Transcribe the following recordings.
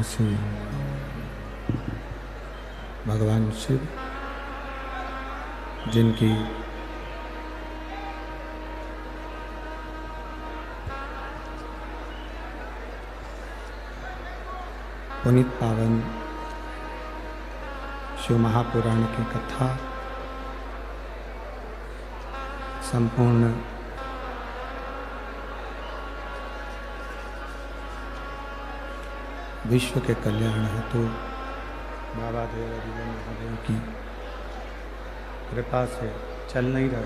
अविनाशी भगवान शिव, जिनकी पुनीत पावन शिव महापुराण की कथा संपूर्ण विश्व के कल्याण हेतु बाबा देवादिदेव महादेव की कृपा से चल नहीं रहा।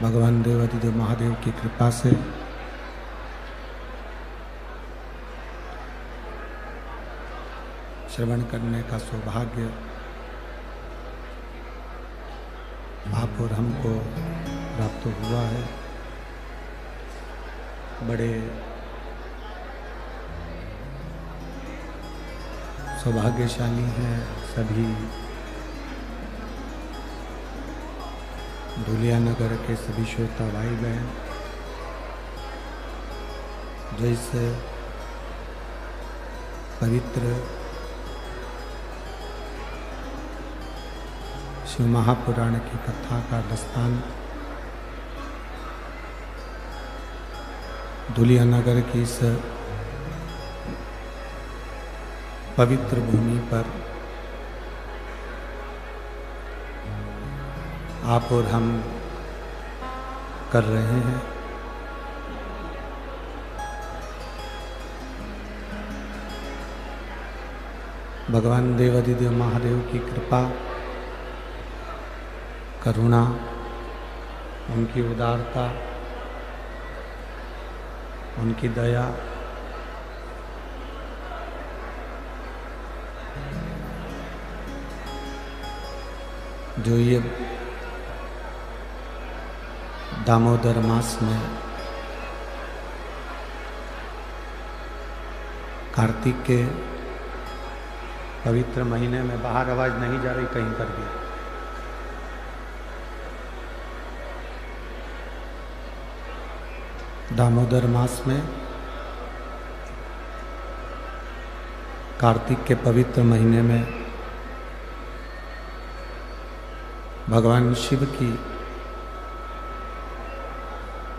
भगवान देवादिदेव महादेव की कृपा से श्रवण करने का सौभाग्य आप और हमको प्राप्त हुआ है। बड़े सौभाग्यशाली हैं सभी धुलिया नगर के सभी श्रोता भाई बहन, जो इस पवित्र शिव महापुराण की कथा का रसपान धुलिया नगर की इस पवित्र भूमि पर आप और हम कर रहे हैं। भगवान देवादिदेव महादेव की कृपा, करुणा, उनकी उदारता, उनकी दया जो ये दामोदर मास में कार्तिक के पवित्र महीने में, बाहर आवाज नहीं जा रही कहीं पर भी, दामोदर मास में कार्तिक के पवित्र महीने में भगवान शिव की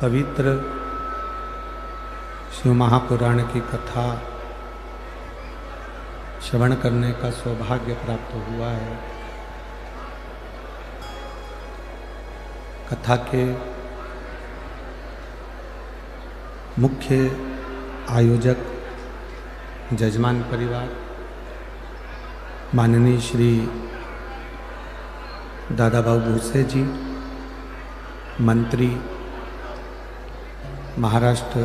पवित्र शिव महापुराण की कथा श्रवण करने का सौभाग्य प्राप्त हुआ है। कथा के मुख्य आयोजक जजमान परिवार माननीय श्री दादा बाबू भूसे जी, मंत्री महाराष्ट्र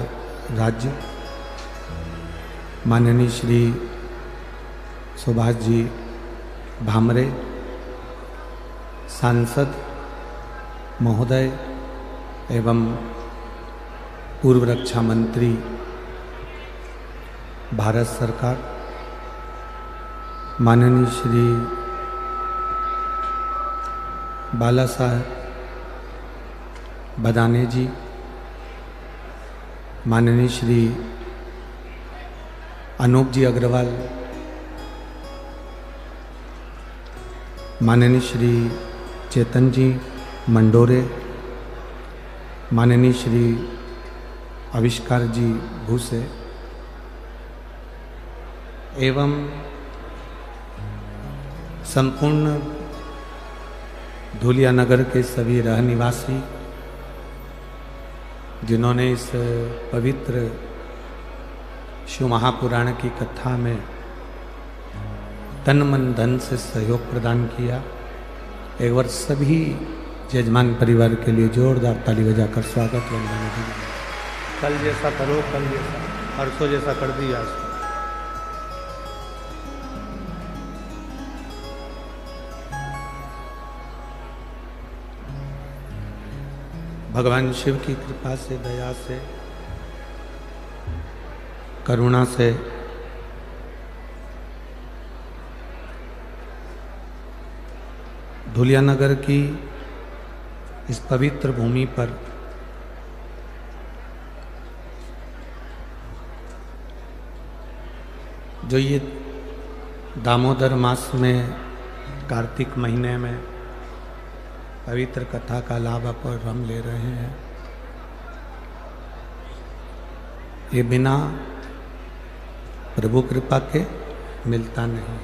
राज्य माननीय श्री सुभाष जी भामरे, सांसद महोदय एवं पूर्व रक्षा मंत्री भारत सरकार माननीय श्री बाला साहब बदाने जी, माननीय श्री अनूप जी अग्रवाल, माननीय श्री चेतन जी मंडोरे, माननीय श्री आविष्कार जी भूसे एवं संपूर्ण धुलिया नगर के सभी रहनिवासी, जिन्होंने इस पवित्र शिव महापुराण की कथा में तन मन धन से सहयोग प्रदान किया। एक बार सभी जजमान परिवार के लिए जोरदार ताली बजाकर स्वागत वंदन कीजिए। कल जैसा करो, कल जैसा, परसों जैसा कर दिया। भगवान शिव की कृपा से, दया से, करुणा से धुलिया नगर की इस पवित्र भूमि पर जो ये दामोदर मास में कार्तिक महीने में पवित्र कथा का लाभ पर हम ले रहे हैं, ये बिना प्रभु कृपा के मिलता नहीं।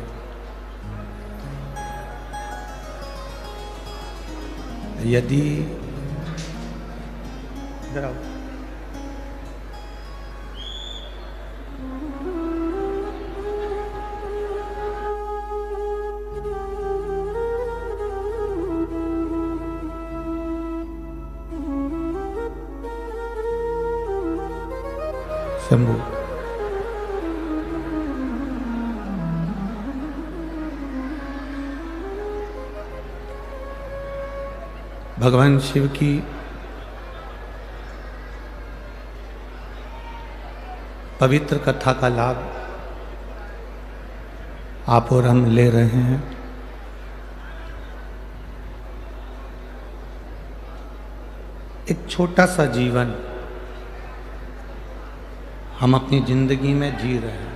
यदि शंभु भगवान शिव की पवित्र कथा का लाभ आप और हम ले रहे हैं। एक छोटा सा जीवन हम अपनी जिंदगी में जी रहे हैं।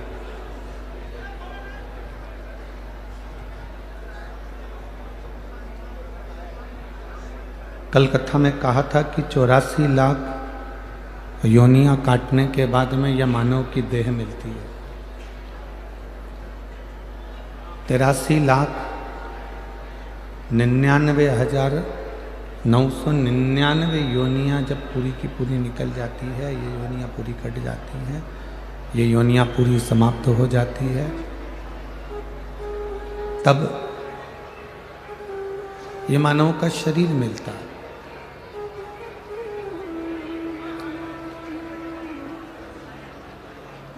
कल कथा में कहा था कि 84 लाख योनियां काटने के बाद में यह मानव की देह मिलती है। 83,99,999 योनियां जब पूरी की पूरी निकल जाती है, ये योनियां पूरी कट जाती हैं, ये योनियां पूरी समाप्त हो जाती है, तब ये मानव का शरीर मिलता है।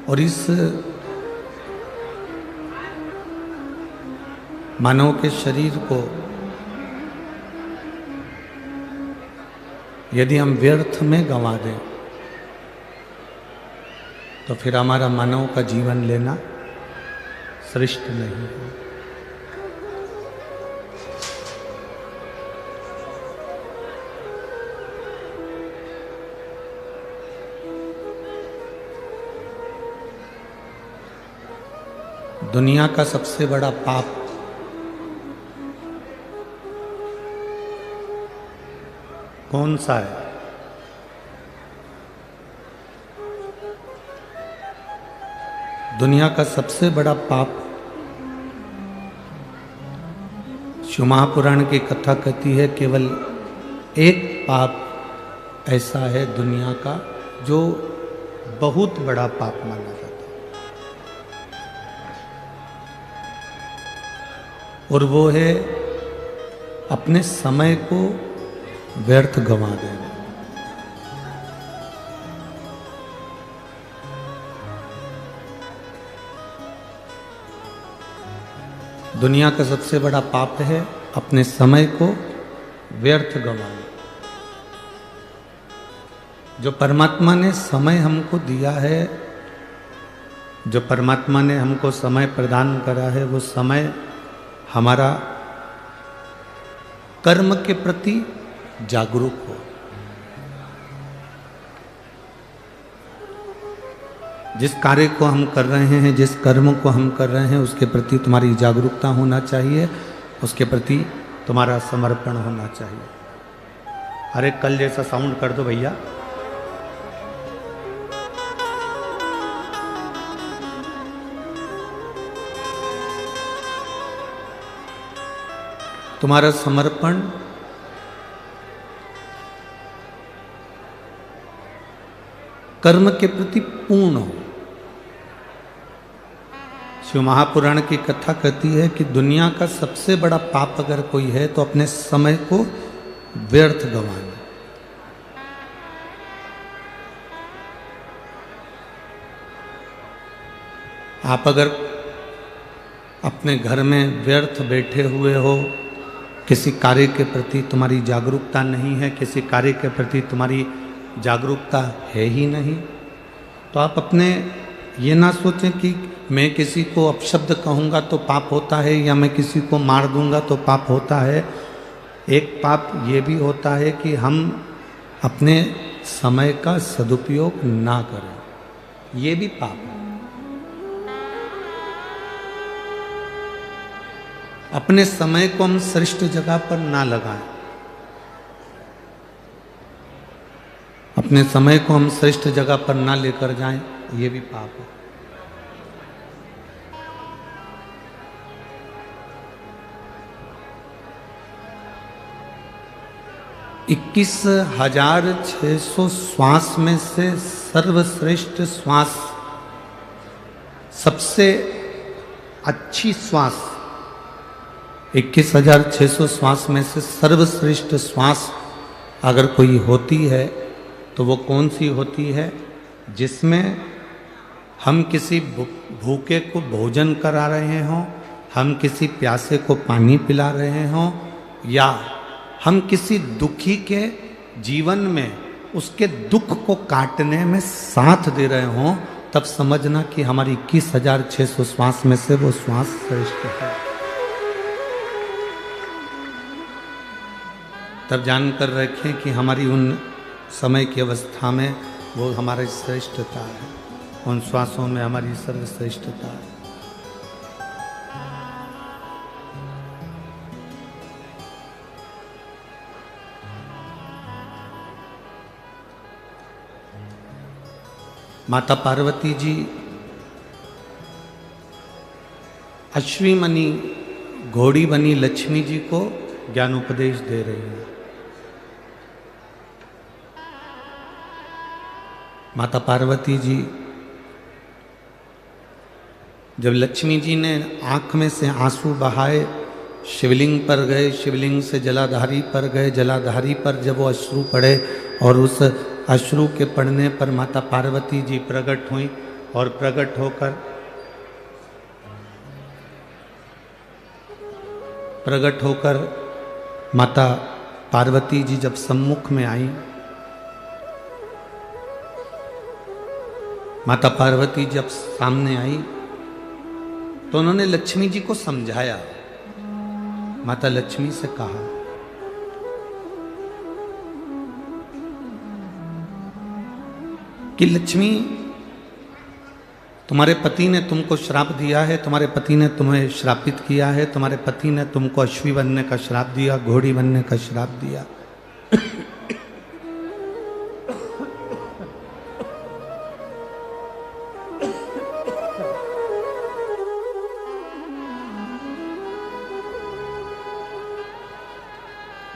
और इस मानव के शरीर को यदि हम व्यर्थ में गंवा दें तो फिर हमारा मानव का जीवन लेना श्रेष्ठ नहीं है। दुनिया का सबसे बड़ा पाप कौन सा है? दुनिया का सबसे बड़ा पाप, शिव महापुराण की कथा कहती है, केवल एक पाप ऐसा है दुनिया का जो बहुत बड़ा पाप माना जाता है, और वो है अपने समय को व्यर्थ गंवा देना। दुनिया का सबसे बड़ा पाप है अपने समय को व्यर्थ गंवाना। जो परमात्मा ने समय हमको दिया है, जो परमात्मा ने हमको समय प्रदान करा है, वो समय हमारा कर्म के प्रति जागरूक हो। जिस कार्य को हम कर रहे हैं, जिस कर्म को हम कर रहे हैं, उसके प्रति तुम्हारी जागरूकता होना चाहिए, उसके प्रति तुम्हारा समर्पण होना चाहिए। अरे कल जैसा साउंड कर दो भैया। तुम्हारा समर्पण कर्म के प्रति पूर्ण हो। शिव महापुराण की कथा कहती है कि दुनिया का सबसे बड़ा पाप अगर कोई है तो अपने समय को व्यर्थ गंवाना। आप अगर अपने घर में व्यर्थ बैठे हुए हो, किसी कार्य के प्रति तुम्हारी जागरूकता नहीं है, किसी कार्य के प्रति तुम्हारी जागरूकता है ही नहीं, तो आप अपने ये ना सोचें कि मैं किसी को अपशब्द कहूँगा तो पाप होता है, या मैं किसी को मार दूंगा तो पाप होता है। एक पाप ये भी होता है कि हम अपने समय का सदुपयोग ना करें, ये भी पाप है। अपने समय को हम श्रेष्ठ जगह पर ना लगाएं। अपने समय को हम श्रेष्ठ जगह पर ना लेकर जाएं, ये भी पाप है। इक्कीस 21,600 श्वास में से सर्वश्रेष्ठ श्वास, सबसे अच्छी श्वास, 21,600 श्वास में से सर्वश्रेष्ठ श्वास अगर कोई होती है तो वो कौन सी होती है? जिसमें हम किसी भूखे को भोजन करा रहे हों, हम किसी प्यासे को पानी पिला रहे हों, या हम किसी दुखी के जीवन में उसके दुख को काटने में साथ दे रहे हों, तब समझना कि हमारी 21,600 श्वास में से वो श्वास श्रेष्ठ है। तब जानकर रखें कि हमारी उन समय की अवस्था में वो हमारी श्रेष्ठता है, उन श्वासों में हमारी सर्वश्रेष्ठता है। माता पार्वती जी अश्विमनी घोड़ी बनी लक्ष्मी जी को ज्ञान उपदेश दे रही हैं। माता पार्वती जी जब लक्ष्मी जी ने आंख में से आंसू बहाए, शिवलिंग पर गए, शिवलिंग से जलाधारी पर गए, जलाधारी पर जब वो अश्रु पड़े और उस अश्रु के पड़ने पर माता पार्वती जी प्रकट हुई, और प्रकट होकर माता पार्वती जी जब सम्मुख में आई, माता पार्वती जब सामने आई तो उन्होंने लक्ष्मी जी को समझाया। माता लक्ष्मी से कहा कि लक्ष्मी, तुम्हारे पति ने तुमको श्राप दिया है, तुम्हारे पति ने तुम्हें श्रापित किया है, तुम्हारे पति ने तुमको अश्वी बनने का श्राप दिया, घोड़ी बनने का श्राप दिया।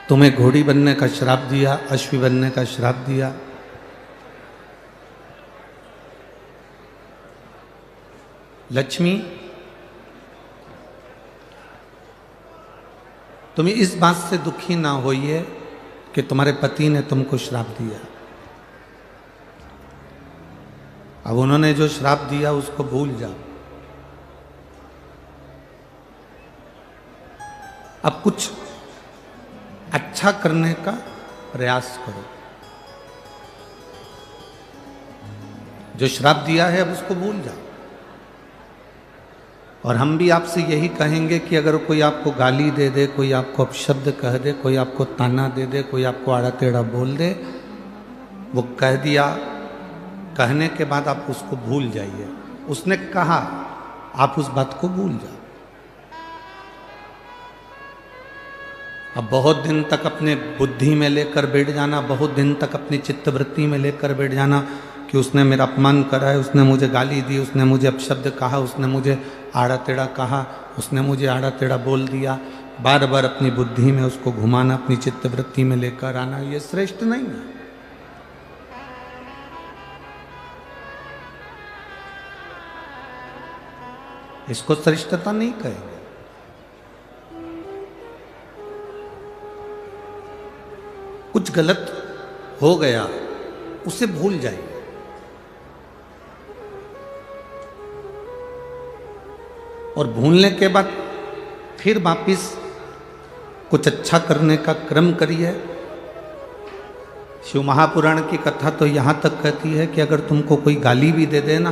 तुम्हें घोड़ी बनने का श्राप दिया, अश्वी बनने का श्राप दिया। लक्ष्मी, तुम इस बात से दुखी ना होइए कि तुम्हारे पति ने तुमको श्राप दिया। अब उन्होंने जो श्राप दिया उसको भूल जाओ। अब कुछ अच्छा करने का प्रयास करो। जो श्राप दिया है अब उसको भूल जाओ। और हम भी आपसे यही कहेंगे कि अगर कोई आपको गाली दे दे, कोई आपको अपशब्द कह दे, कोई आपको ताना दे दे, कोई आपको आड़ा टेढ़ा बोल दे, वो कह दिया, कहने के बाद आप उसको भूल जाइए। उसने कहा, आप उस बात को भूल जाओ। अब बहुत दिन तक अपने बुद्धि में लेकर बैठ जाना, बहुत दिन तक अपनी चित्तवृत्ति में लेकर बैठ जाना कि उसने मेरा अपमान करा है, उसने मुझे गाली दी, उसने मुझे अपशब्द कहा, उसने मुझे आड़ा टेढ़ा कहा, उसने मुझे आड़ा टेढ़ा बोल दिया। बार बार अपनी बुद्धि में उसको घुमाना, अपनी चित्तवृत्ति में लेकर आना, ये श्रेष्ठ नहीं है। इसको श्रेष्ठता नहीं कहेंगे। कुछ गलत हो गया, उसे भूल जाइए। और भूलने के बाद फिर वापिस कुछ अच्छा करने का क्रम करिए। शिव महापुराण की कथा तो यहाँ तक कहती है कि अगर तुमको कोई गाली भी दे देना,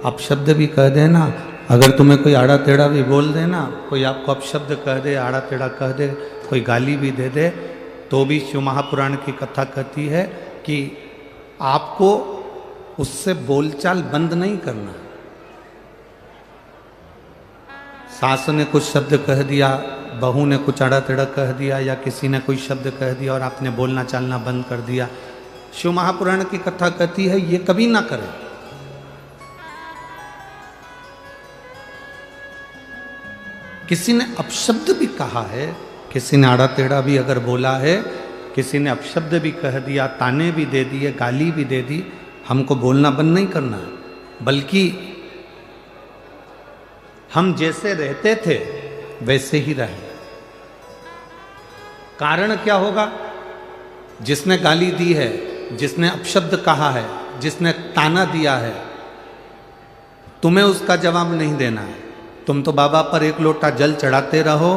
अपशब्द भी कह देना, अगर तुम्हें कोई आड़ा टेढ़ा भी बोल देना, कोई आपको अपशब्द कह दे, आड़ा टेढ़ा कह दे, कोई गाली भी दे दे, तो भी शिव महापुराण की कथा कहती है कि आपको उससे बोलचाल बंद नहीं करना, सास ने कुछ शब्द कह दिया, बहू ने कुछ अड़ा टेढ़ा कह दिया, या किसी ने कोई शब्द कह दिया और आपने बोलना चालना बंद कर दिया, शिव महापुराण की कथा कहती है ये कभी ना करें। किसी ने अपशब्द भी कहा है, किसी ने आड़ा टेढ़ा भी अगर बोला है, किसी ने अपशब्द भी कह दिया, ताने भी दे दिए, गाली भी दे दी, हमको बोलना बंद नहीं करना है, बल्कि हम जैसे रहते थे वैसे ही रहे। कारण क्या होगा? जिसने गाली दी है, जिसने अपशब्द कहा है, जिसने ताना दिया है, तुम्हें उसका जवाब नहीं देना है। तुम तो बाबा पर एक लोटा जल चढ़ाते रहो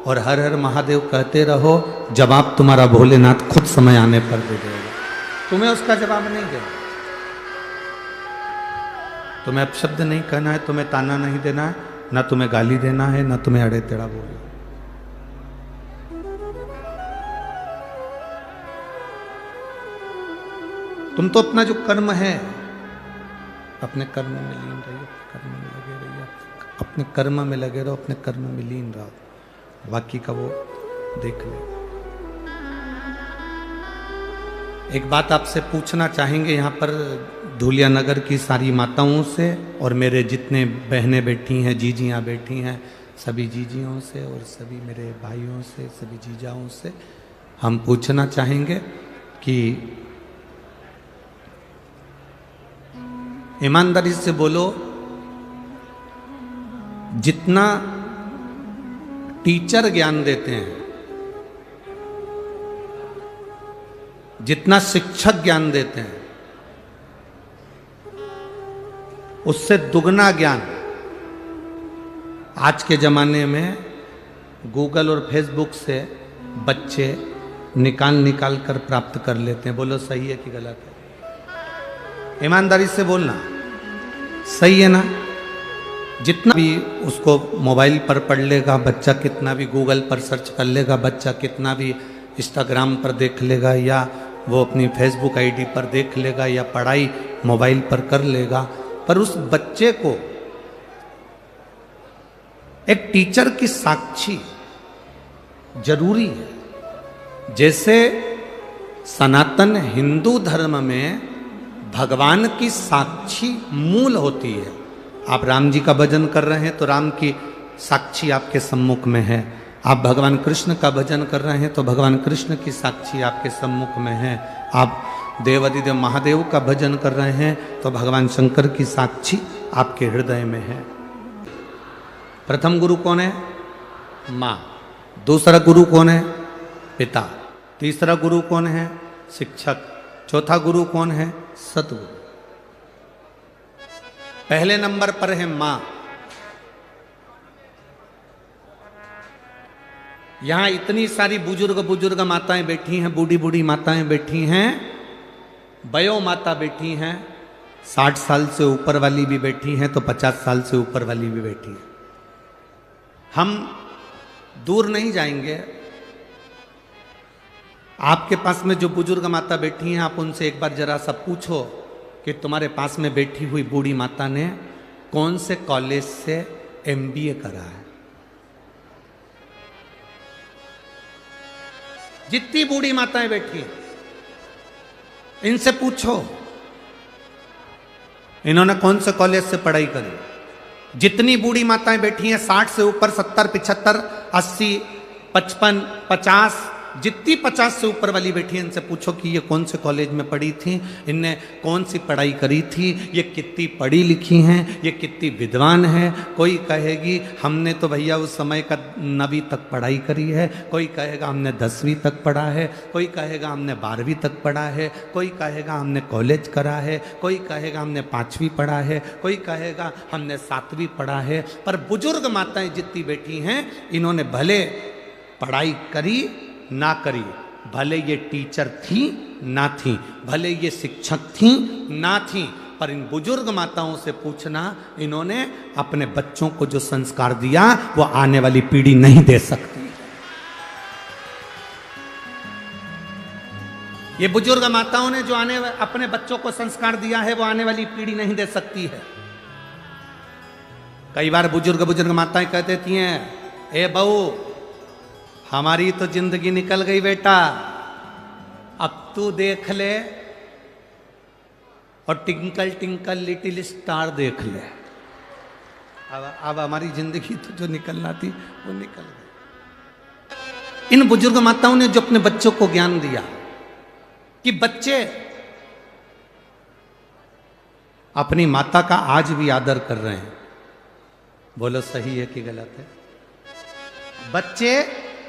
और हर हर महादेव कहते रहो, जवाब तुम्हारा भोलेनाथ खुद समय आने पर दे देगा। तुम्हें उसका जवाब नहीं देना। तुम्हें अपशब्द नहीं कहना है, तुम्हें ताना नहीं देना है, ना तुम्हें गाली देना है, ना तुम्हें अड़े टेढ़ा बोलना। तुम तो अपना जो कर्म है, अपने कर्म में लीन रहिए, कर्म में लगे रहिए, अपने कर्म में लगे रहो, अपने कर्म में लीन रहो, बाकी का वो देख ले। एक बात आपसे पूछना चाहेंगे यहाँ पर धूलिया नगर की सारी माताओं से और मेरे जितने बहनें बैठी हैं, जीजियाँ बैठी हैं, सभी जीजियों से और सभी मेरे भाइयों से, सभी जीजाओं से हम पूछना चाहेंगे कि ईमानदारी से बोलो, जितना टीचर ज्ञान देते हैं, जितना शिक्षक ज्ञान देते हैं, उससे दुगना ज्ञान आज के ज़माने में गूगल और फेसबुक से बच्चे निकाल कर प्राप्त कर लेते हैं। बोलो सही है कि गलत है? ईमानदारी से बोलना, सही है ना? जितना भी उसको मोबाइल पर पढ़ लेगा बच्चा, कितना भी गूगल पर सर्च कर लेगा बच्चा, कितना भी इंस्टाग्राम पर देख लेगा, या वो अपनी फेसबुक आईडी पर देख लेगा, या पढ़ाई मोबाइल पर कर लेगा, पर उस बच्चे को एक टीचर की साक्षी जरूरी है। जैसे सनातन हिंदू धर्म में भगवान की साक्षी मूल होती है। आप राम जी का भजन कर रहे हैं तो राम की साक्षी आपके सम्मुख में है। आप भगवान कृष्ण का भजन कर रहे हैं तो भगवान कृष्ण की साक्षी आपके सम्मुख में है। आप देवादिदेव महादेव का भजन कर रहे हैं तो भगवान शंकर की साक्षी आपके हृदय में है। प्रथम गुरु कौन है? माँ। दूसरा गुरु कौन है? पिता। तीसरा गुरु कौन है? शिक्षक। चौथा गुरु कौन है? सतगुरु। पहले नंबर पर है माँ। यहां इतनी सारी बुजुर्ग माताएं बैठी हैं, बूढ़ी बूढ़ी माताएं बैठी हैं, बयो माता बैठी हैं, 60 साल से ऊपर वाली भी बैठी हैं, तो 50 साल से ऊपर वाली भी बैठी है। हम दूर नहीं जाएंगे। आपके पास में जो बुजुर्ग माता बैठी हैं, आप उनसे एक बार जरा सा पूछो कि तुम्हारे पास में बैठी हुई बूढ़ी माता ने कौन से कॉलेज से MBA करा है। जितनी बूढ़ी माताएं बैठी हैं, इनसे पूछो इन्होंने कौन से कॉलेज से पढ़ाई करी। जितनी बूढ़ी माताएं बैठी हैं 60 से ऊपर, 70, 75, 80, 55, 50, जितनी 50 से ऊपर वाली बैठी है, इनसे पूछो कि ये कौन से कॉलेज में पढ़ी थी, इनने कौन सी पढ़ाई करी थी, ये कितनी पढ़ी लिखी हैं, ये कितनी विद्वान है। कोई कहेगी हमने तो भैया उस समय का 9वीं तक पढ़ाई करी है, कोई कहेगा हमने 10वीं तक पढ़ा है, कोई कहेगा हमने 12वीं तक पढ़ा है, कोई कहेगा हमने कॉलेज करा है, कोई कहेगा हमने 5वीं पढ़ा है, कोई कहेगा हमने 7वीं पढ़ा है। पर बुजुर्ग माताएं जितनी बैठी हैं, इन्होंने भले पढ़ाई करी ना करी, भले ये टीचर थी ना थी, भले ये शिक्षक थी ना थी, पर इन बुजुर्ग माताओं से पूछना, इन्होंने अपने बच्चों को जो संस्कार दिया वो आने वाली पीढ़ी नहीं दे सकती। ये बुजुर्ग माताओं ने जो अपने बच्चों को संस्कार दिया है वो आने वाली पीढ़ी नहीं दे सकती है। कई बार बुजुर्ग बुजुर्ग माताएं कह देती हैं, ए बहू हमारी तो जिंदगी निकल गई बेटा, अब तू देख ले और टिंकल टिंकल लिटिल स्टार देख ले। अब हमारी जिंदगी तो जो निकलना थी वो निकल गई। इन बुजुर्ग माताओं ने जो अपने बच्चों को ज्ञान दिया कि बच्चे अपनी माता का आज भी आदर कर रहे हैं, बोलो सही है कि गलत है? बच्चे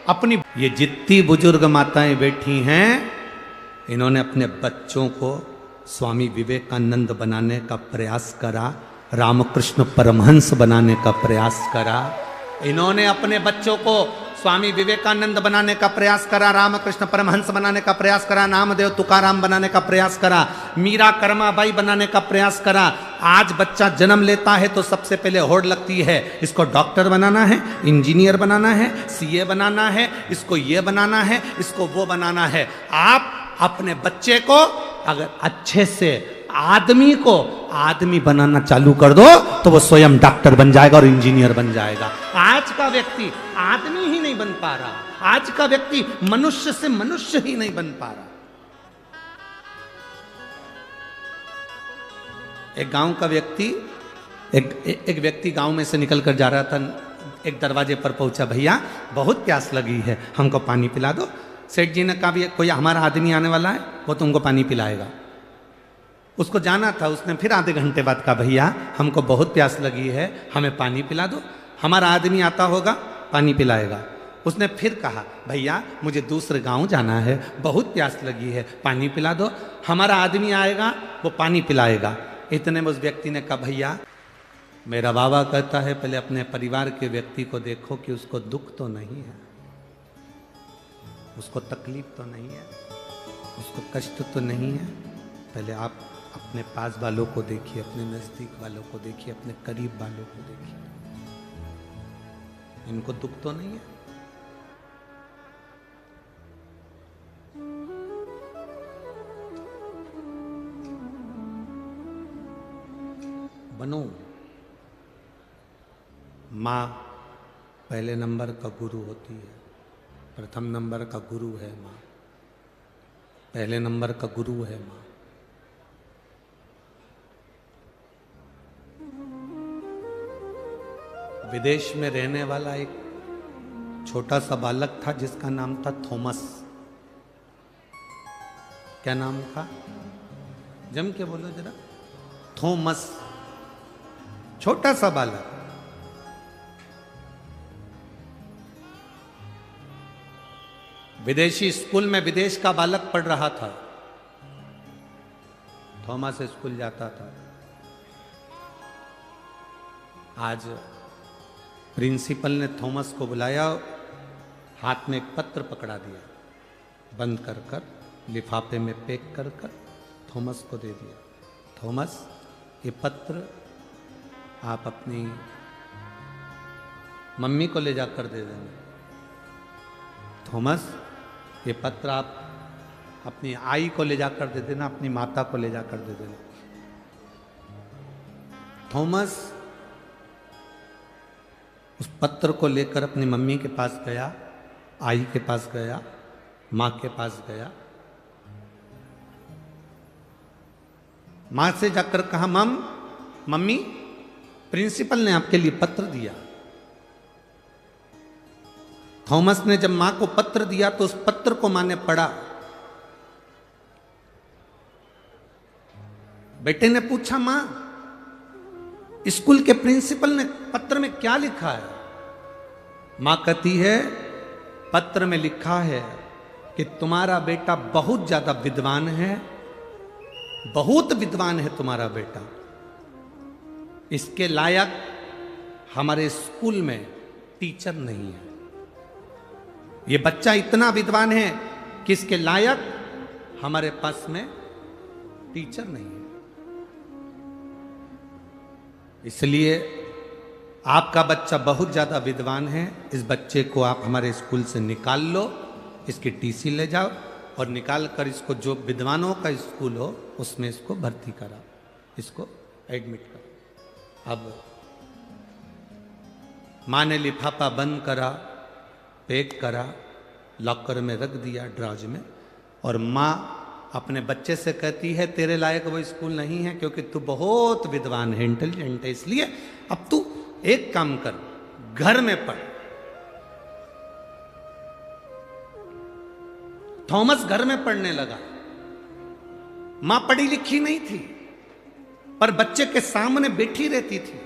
अपनी, ये जितनी बुजुर्ग माताएं बैठी हैं इन्होंने अपने बच्चों को स्वामी विवेकानंद बनाने का प्रयास करा, रामकृष्ण परमहंस बनाने का प्रयास करा। इन्होंने अपने बच्चों को स्वामी विवेकानंद बनाने का प्रयास करा, रामकृष्ण परमहंस बनाने का प्रयास करा, नामदेव तुकाराम बनाने का प्रयास करा, मीरा कर्माबाई बनाने का प्रयास करा। आज बच्चा जन्म लेता है तो सबसे पहले होड़ लगती है, इसको डॉक्टर बनाना है, इंजीनियर बनाना है, सीए बनाना है, इसको ये बनाना है, इसको वो बनाना है। आप अपने बच्चे को अगर अच्छे से आदमी को आदमी बनाना चालू कर दो तो वो स्वयं डॉक्टर बन जाएगा और इंजीनियर बन जाएगा। आज का व्यक्ति आदमी ही नहीं बन पा रहा, आज का व्यक्ति मनुष्य से मनुष्य ही नहीं बन पा रहा। एक गांव का व्यक्ति, एक व्यक्ति गांव में से निकल कर जा रहा था, एक दरवाजे पर पहुंचा, भैया बहुत प्यास लगी है, हमको पानी पिला दो। सेठ जी ने कहा भी कोई हमारा आदमी आने वाला है, वो तुमको पानी पिलाएगा। उसको जाना था, उसने फिर आधे घंटे बाद कहा भैया हमको बहुत प्यास लगी है, हमें पानी पिला दो, हमारा आदमी आता होगा पानी पिलाएगा। उसने फिर कहा भैया मुझे दूसरे गांव जाना है, बहुत प्यास लगी है, पानी पिला दो, हमारा आदमी आएगा वो पानी पिलाएगा। इतने में उस व्यक्ति ने कहा भैया मेरा बाबा कहता है पहले अपने परिवार के व्यक्ति को देखो कि उसको दुख तो नहीं है, उसको तकलीफ तो नहीं है, उसको कष्ट तो नहीं है। पहले आप अपने पास वालों को देखिए, अपने नजदीक वालों को देखिए, अपने करीब वालों को देखिए, इनको दुख तो नहीं है। बनो। माँ पहले नंबर का गुरु होती है, प्रथम नंबर का गुरु है माँ, पहले नंबर का गुरु है माँ। विदेश में रहने वाला एक छोटा सा बालक था जिसका नाम था थॉमस। क्या नाम था? जम के बोलो जरा। थॉमस, छोटा सा बालक। विदेशी स्कूल में विदेश का बालक पढ़ रहा था। थॉमस स्कूल जाता था। आज प्रिंसिपल ने थॉमस को बुलाया, हाथ में एक पत्र पकड़ा दिया, बंद कर कर लिफाफे में पैक कर कर थॉमस को दे दिया। थॉमस ये पत्र आप अपनी मम्मी को ले जाकर दे देना। थॉमस ये पत्र आप अपनी आई को ले जाकर दे देना, अपनी माता को ले जाकर दे देना। थॉमस उस पत्र को लेकर अपनी मम्मी के पास गया, आई के पास गया, माँ के पास गया। माँ से जाकर कहा मम्मी प्रिंसिपल ने आपके लिए पत्र दिया। थॉमस ने जब माँ को पत्र दिया तो उस पत्र को माँ ने पढ़ा। बेटे ने पूछा माँ स्कूल के प्रिंसिपल ने पत्र में क्या लिखा है? माँ कहती है पत्र में लिखा है कि तुम्हारा बेटा बहुत ज्यादा विद्वान है, बहुत विद्वान है तुम्हारा बेटा, इसके लायक हमारे स्कूल में टीचर नहीं है। ये बच्चा इतना विद्वान है कि इसके लायक हमारे पास में टीचर नहीं है। इसलिए आपका बच्चा बहुत ज्यादा विद्वान है, इस बच्चे को आप हमारे स्कूल से निकाल लो, इसकी टीसी ले जाओ और निकाल कर इसको जो विद्वानों का स्कूल हो उसमें इसको भर्ती कराओ, इसको एडमिट करो। अब माँ ने लिफाफा बंद करा, पैक करा, लॉकर में रख दिया ड्रॉज में, और माँ अपने बच्चे से कहती है तेरे लायक वो स्कूल नहीं है क्योंकि तू बहुत विद्वान है, इंटेलिजेंट है, इसलिए अब तू एक काम कर, घर में पढ़। थॉमस घर में पढ़ने लगा। मां पढ़ी लिखी नहीं थी, पर बच्चे के सामने बैठी रहती थी।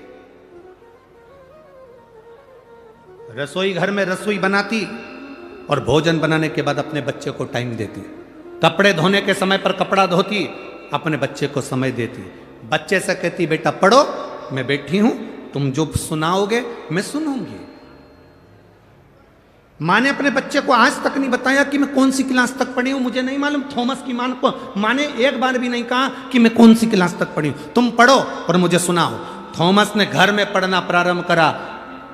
रसोई घर में रसोई बनाती और भोजन बनाने के बाद अपने बच्चे को टाइम देती। कपड़े धोने के समय पर कपड़ा धोती, अपने बच्चे को समय देती। बच्चे से कहती बेटा पढ़ो, मैं बैठी हूं, तुम जो सुनाओगे मैं सुनूंगी। माँ ने अपने बच्चे को आज तक नहीं बताया कि मैं कौन सी क्लास तक पढ़ी हूं, मुझे नहीं मालूम। थॉमस की माँ ने एक बार भी नहीं कहा कि मैं कौन सी क्लास तक पढ़ी हूं, तुम पढ़ो और मुझे सुनाओ। थॉमस ने घर में पढ़ना प्रारंभ करा,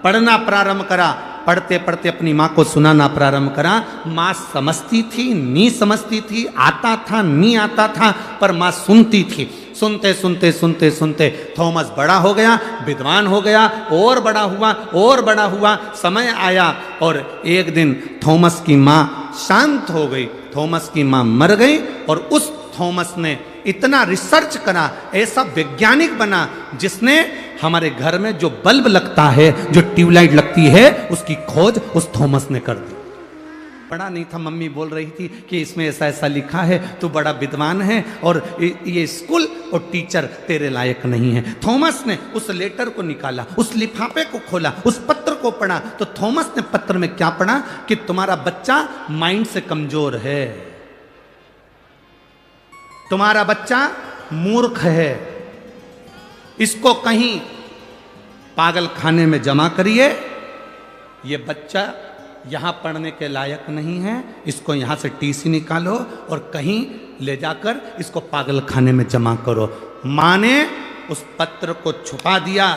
पढ़ना प्रारंभ करा, पढ़ते पढ़ते अपनी माँ को सुनाना प्रारंभ करा। माँ समझती थी, नहीं समझती थी, आता था, नहीं आता था, पर माँ सुनती थी। सुनते सुनते सुनते सुनते थॉमस बड़ा हो गया, विद्वान हो गया, और बड़ा हुआ और बड़ा हुआ। समय आया और एक दिन थॉमस की माँ शांत हो गई, थॉमस की माँ मर गई, और उस थॉमस ने इतना रिसर्च करा, ऐसा वैज्ञानिक बना, जिसने हमारे घर में जो बल्ब लगता है, जो ट्यूबलाइट लगती है, उसकी खोज उस थॉमस ने कर दी। पढ़ा नहीं था, मम्मी बोल रही थी कि इसमें ऐसा ऐसा लिखा है, तू बड़ा विद्वान है और ये स्कूल और टीचर तेरे लायक नहीं है। थॉमस ने उस लेटर को निकाला, उस लिफाफे को खोला, उस पत्र को पढ़ा, तो थॉमस ने पत्र में क्या पढ़ा कि तुम्हारा बच्चा माइंड से कमजोर है, तुम्हारा बच्चा मूर्ख है, इसको कहीं पागल खाने में जमा करिए, ये बच्चा यहां पढ़ने के लायक नहीं है, इसको यहां से टीसी निकालो और कहीं ले जाकर इसको पागल खाने में जमा करो। मां ने उस पत्र को छुपा दिया,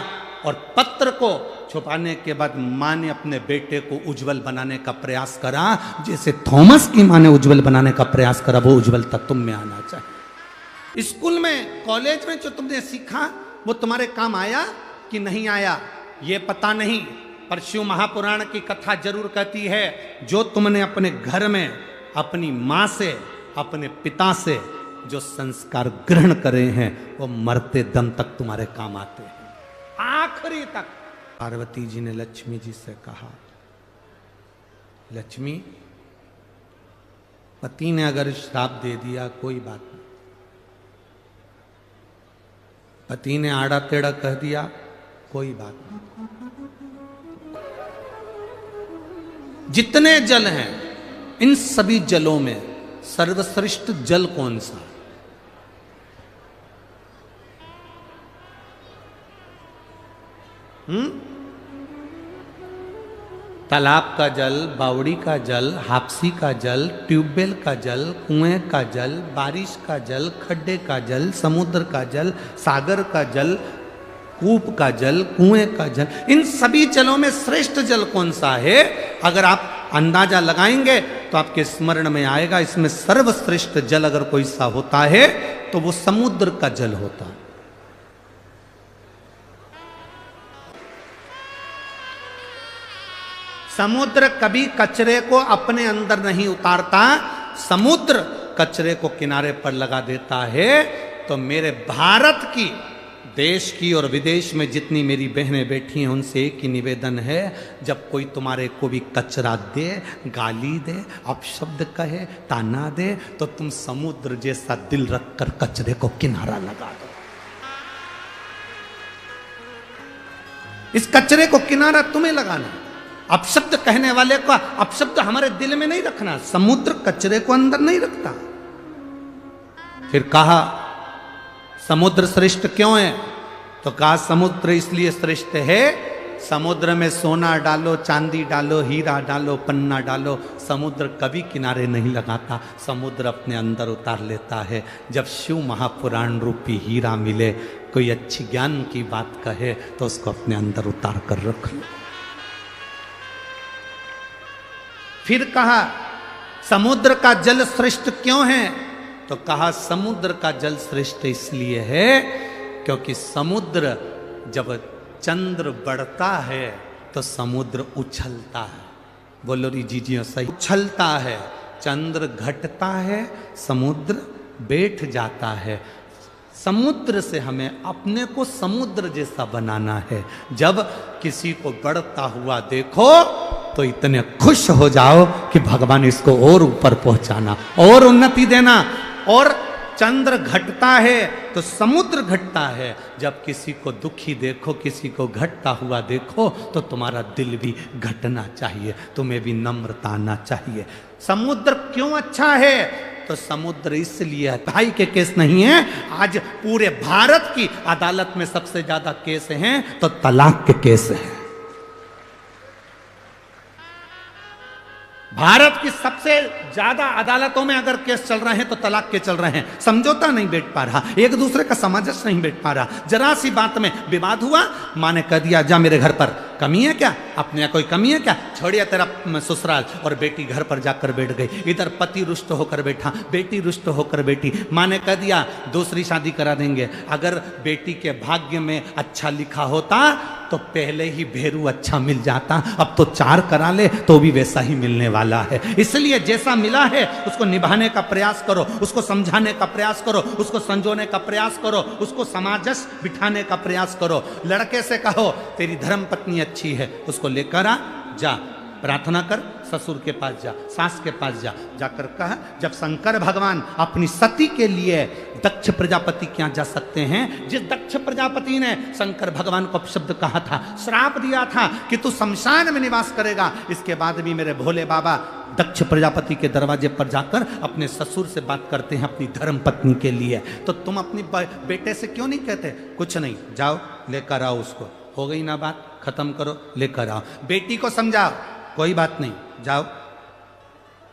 और पत्र को छुपाने के बाद मां ने अपने बेटे को उज्जवल बनाने का प्रयास करा, जैसे थॉमस की मां ने उज्जवल बनाने का प्रयास करा, वो उज्जवलता तुम में आना चाहिए। स्कूल में, कॉलेज में जो तुमने सीखा वो तुम्हारे काम आया कि नहीं आया ये पता नहीं, पर शिव महापुराण की कथा जरूर कहती है, जो तुमने अपने घर में अपनी मां से, अपने पिता से जो संस्कार ग्रहण करे हैं, वो मरते दम तक तुम्हारे काम आते हैं, आखिरी तक। पार्वती जी ने लक्ष्मी जी से कहा, लक्ष्मी, पति ने अगर श्राप दे दिया कोई बात नहीं, पति ने आड़ा टेढ़ा कह दिया कोई बात नहीं, जितने जल हैं इन सभी जलों में सर्वश्रेष्ठ जल कौन सा? तालाब का जल, बावड़ी का जल, हापसी का जल, ट्यूबवेल का जल, कुएं का जल, बारिश का जल, खड्डे का जल, समुद्र का जल, सागर का जल, कूप का जल, कुएं का जल, इन सभी जलों में श्रेष्ठ जल कौन सा है? अगर आप अंदाजा लगाएंगे तो आपके स्मरण में आएगा, इसमें सर्वश्रेष्ठ जल अगर कोई सा होता है तो वो समुद्र का जल होता है। समुद्र कभी कचरे को अपने अंदर नहीं उतारता, समुद्र कचरे को किनारे पर लगा देता है। तो मेरे भारत की, देश की और विदेश में जितनी मेरी बहनें बैठी हैं, उनसे एक ही निवेदन है, जब कोई तुम्हारे को भी कचरा दे, गाली दे, अपशब्द कहे, ताना दे, तो तुम समुद्र जैसा दिल रखकर कचरे को किनारा लगा दो। इस कचरे को किनारा तुम्हें लगाना, अपशब्द कहने वाले का अपशब्द हमारे दिल में नहीं रखना। समुद्र कचरे को अंदर नहीं रखता। फिर कहा समुद्र श्रेष्ठ क्यों है? तो कहा समुद्र इसलिए श्रेष्ठ है, समुद्र में सोना डालो, चांदी डालो, हीरा डालो, पन्ना डालो, समुद्र कभी किनारे नहीं लगाता, समुद्र अपने अंदर उतार लेता है। जब शिव महापुराण रूपी हीरा मिले, कोई अच्छी ज्ञान की बात कहे तो उसको अपने अंदर उतार कर रख लो। फिर कहा समुद्र का जल श्रेष्ठ क्यों है? तो कहा समुद्र का जल श्रेष्ठ इसलिए है क्योंकि समुद्र जब चंद्र बढ़ता है तो समुद्र उछलता है। बोलो री जी सही, उछलता है, चंद्र घटता है, समुद्र बैठ जाता है। समुद्र से हमें अपने को समुद्र जैसा बनाना है। जब किसी को बढ़ता हुआ देखो तो इतने खुश हो जाओ कि भगवान इसको और ऊपर पहुंचाना, और उन्नति देना। और चंद्र घटता है तो समुद्र घटता है। जब किसी को दुखी देखो, किसी को घटता हुआ देखो, तो तुम्हारा दिल भी घटना चाहिए, तुम्हें भी नम्रता आना चाहिए। समुद्र क्यों अच्छा है? तो समुद्र इसलिए है, भाई के केस नहीं है। आज पूरे भारत की अदालत में सबसे ज्यादा केस हैं तो तलाक के केस हैं। भारत की सबसे ज्यादा अदालतों में अगर केस चल रहे हैं तो तलाक के चल रहे हैं। समझौता नहीं बैठ पा रहा, एक दूसरे का सामंजस्य नहीं बैठ पा रहा। जरा सी बात में विवाद हुआ, माँ ने कह दिया जा मेरे घर पर, कमी है क्या? अपने यहाँ कोई कमी है क्या? छोड़िए तेरा ससुराल। और बेटी घर पर जाकर बैठ गई। इधर पति रुष्ट होकर बैठा, बेटी रुष्ट होकर बैठी। माँ ने कह दिया दूसरी शादी करा देंगे। अगर बेटी के भाग्य में अच्छा लिखा होता तो पहले ही भेरू अच्छा मिल जाता। अब तो 4 करा ले तो भी वैसा ही मिलने वाला है। इसलिए जैसा मिला है उसको निभाने का प्रयास करो, उसको समझाने का प्रयास करो, उसको संजोने का प्रयास करो, उसको समाजस बिठाने का प्रयास करो। लड़के से कहो तेरी धर्म पत्नी अच्छी है, उसको लेकर आ, जा प्रार्थना कर, ससुर के पास जा, सास के पास जा। जाकर कहा, जब शंकर भगवान अपनी सती के लिए दक्ष प्रजापति के यहाँ जा सकते हैं, जिस दक्ष प्रजापति ने शंकर भगवान को अपशब्द कहा था, श्राप दिया था कि तू शमशान में निवास करेगा, इसके बाद भी मेरे भोले बाबा दक्ष प्रजापति के दरवाजे पर जाकर अपने ससुर से बात करते हैं अपनी धर्म पत्नी के लिए। तो तुम अपनी बेटे से क्यों नहीं कहते कुछ नहीं, जाओ लेकर आओ उसको, हो गई ना बात, खत्म करो, लेकर आओ। बेटी को समझाओ कोई बात नहीं, जाओ।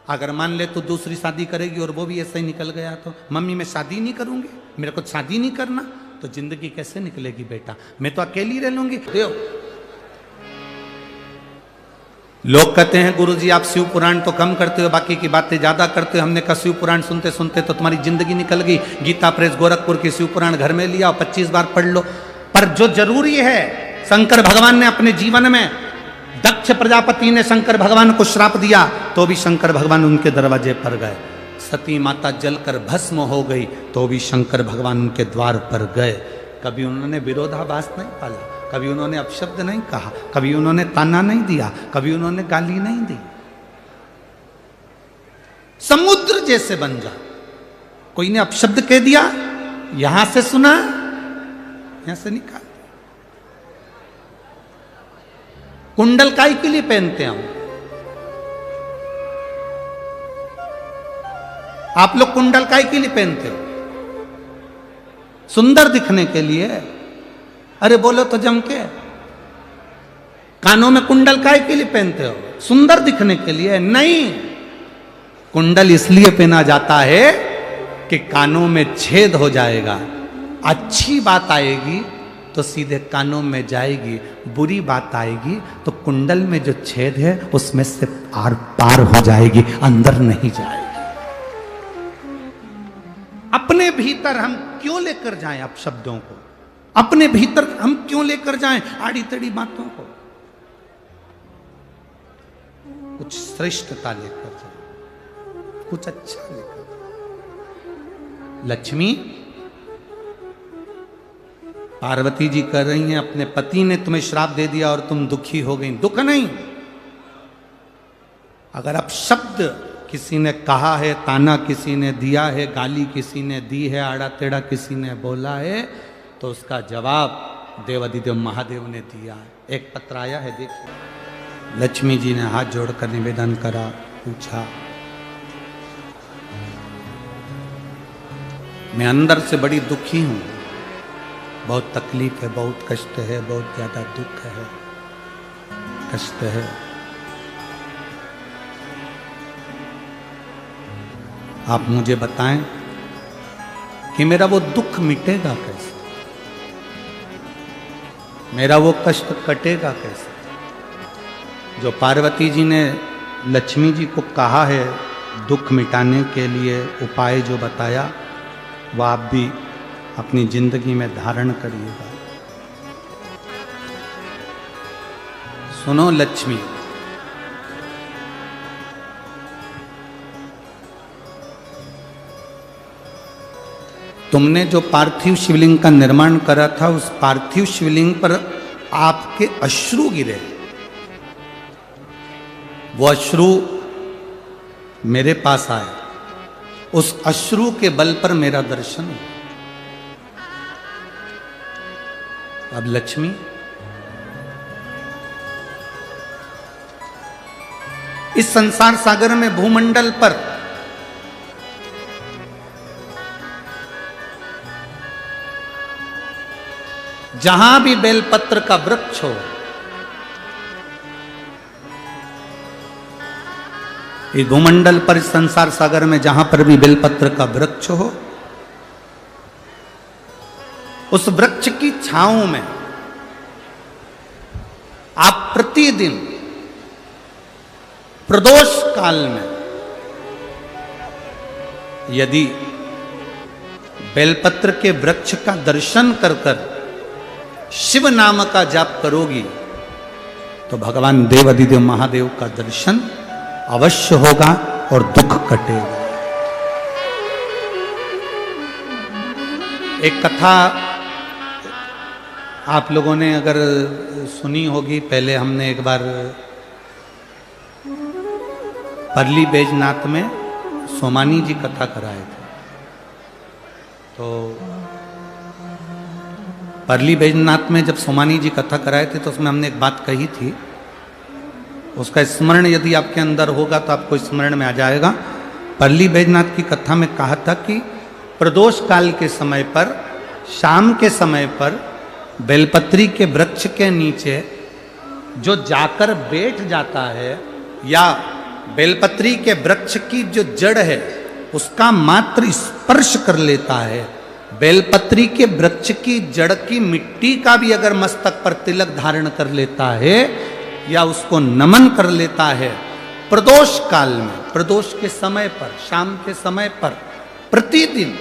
अगर मान ले तो दूसरी शादी करेगी और वो भी ऐसे ही निकल गया तो मम्मी मैं शादी नहीं करूंगी, मेरे को शादी नहीं करना, तो जिंदगी कैसे निकलेगी बेटा? मैं तो अकेली रह लूंगी। लोग कहते हैं गुरुजी आप शिव पुराण तो कम करते हो, बाकी की बातें ज्यादा करते हो। हमने कहा शिव पुराण सुनते सुनते तो तुम्हारी जिंदगी निकल गई। गीता प्रेस गोरखपुर की शिव पुराण घर में लिया और 25 बार पढ़ लो। पर जो जरूरी है, शंकर भगवान ने अपने जीवन में, दक्ष प्रजापति ने शंकर भगवान को श्राप दिया तो भी शंकर भगवान उनके दरवाजे पर गए। सती माता जलकर भस्म हो गई तो भी शंकर भगवान उनके द्वार पर गए। कभी उन्होंने विरोधाभास नहीं पाला, कभी उन्होंने अपशब्द नहीं कहा, कभी उन्होंने ताना नहीं दिया, कभी उन्होंने गाली नहीं दी। समुद्र जैसे बन जा। कोई ने अपशब्द कह दिया, यहां से सुना, यहां से निकाल। कुंडल काई के लिए पहनते हैं हम? आप लोग कुंडल काई के लिए पहनते हो? सुंदर दिखने के लिए। अरे बोलो तो जम के। कानों में कुंडल काई के लिए पहनते हो? सुंदर दिखने के लिए नहीं। कुंडल इसलिए पहना जाता है कि कानों में छेद हो जाएगा, अच्छी बात आएगी तो सीधे कानों में जाएगी, बुरी बात आएगी तो कुंडल में जो छेद है उसमें से आर पार हो जाएगी, अंदर नहीं जाएगी। अपने भीतर हम क्यों लेकर जाएं अपशब्दों को? अपने भीतर हम क्यों लेकर जाएं आड़ी तड़ी बातों को? कुछ श्रेष्ठता लेकर जाएं, कुछ अच्छा लेकर जाएं। लक्ष्मी, पार्वती जी कह रही हैं अपने पति ने तुम्हें श्राप दे दिया और तुम दुखी हो गई। दुख नहीं, अगर अब शब्द किसी ने कहा है, ताना किसी ने दिया है, गाली किसी ने दी है, आड़ा टेढ़ा किसी ने बोला है, तो उसका जवाब देवाधिदेव महादेव ने दिया है। एक पत्र आया है, देखिए। लक्ष्मी जी ने हाथ जोड़कर निवेदन करा, पूछा, मैं अंदर से बड़ी दुखी हूं, बहुत तकलीफ है, बहुत कष्ट है, बहुत ज्यादा दुख है, कष्ट है। आप मुझे बताएं कि मेरा वो दुख मिटेगा कैसे, मेरा वो कष्ट कटेगा कैसे? जो पार्वती जी ने लक्ष्मी जी को कहा है दुख मिटाने के लिए उपाय जो बताया, वो आप भी अपनी जिंदगी में धारण करिएगा। सुनो लक्ष्मी, तुमने जो पार्थिव शिवलिंग का निर्माण करा था, उस पार्थिव शिवलिंग पर आपके अश्रु गिरे। वो अश्रु मेरे पास आए, उस अश्रु के बल पर मेरा दर्शन हुआ। अब लक्ष्मी, इस संसार सागर में भूमंडल पर जहां भी बेलपत्र का वृक्ष हो, इस भूमंडल पर, इस संसार सागर में जहां पर भी बेलपत्र का वृक्ष हो, उस वृक्ष की छांव में आप प्रतिदिन प्रदोष काल में यदि बेलपत्र के वृक्ष का दर्शन कर कर शिव नाम का जाप करोगी तो भगवान देवाधिदेव महादेव का दर्शन अवश्य होगा और दुख कटेगा। एक कथा आप लोगों ने अगर सुनी होगी, पहले हमने एक बार परली बैजनाथ में सोमानी जी कथा कराए थे। तो परली बैजनाथ में जब सोमानी जी कथा कराए थे तो उसमें हमने एक बात कही थी, उसका स्मरण यदि आपके अंदर होगा तो आपको स्मरण में आ जाएगा। परली बैजनाथ की कथा में कहा था कि प्रदोष काल के समय पर, शाम के समय पर बेलपत्री के वृक्ष के नीचे जो जाकर बैठ जाता है या बेलपत्री के वृक्ष की जो जड़ है उसका मात्र स्पर्श कर लेता है, बेलपत्री के वृक्ष की जड़ की मिट्टी का भी अगर मस्तक पर तिलक धारण कर लेता है या उसको नमन कर लेता है, प्रदोष काल में, प्रदोष के समय पर, शाम के समय पर प्रतिदिन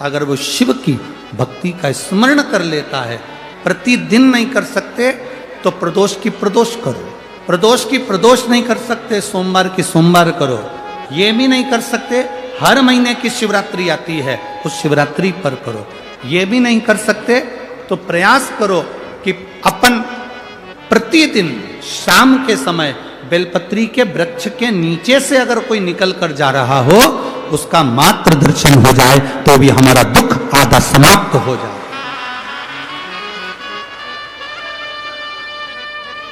अगर वो शिव की भक्ति का स्मरण कर लेता है, प्रतिदिन नहीं कर सकते तो प्रदोष की प्रदोष करो, प्रदोष की प्रदोष नहीं कर सकते सोमवार की सोमवार करो, ये भी नहीं कर सकते हर महीने की शिवरात्रि आती है उस शिवरात्रि पर करो, ये भी नहीं कर सकते तो प्रयास करो कि अपन प्रतिदिन शाम के समय बेलपत्री के वृक्ष के नीचे से अगर कोई निकल कर जा रहा हो उसका मात्र दर्शन हो जाए तो भी हमारा दुख आधा समाप्त हो जाए,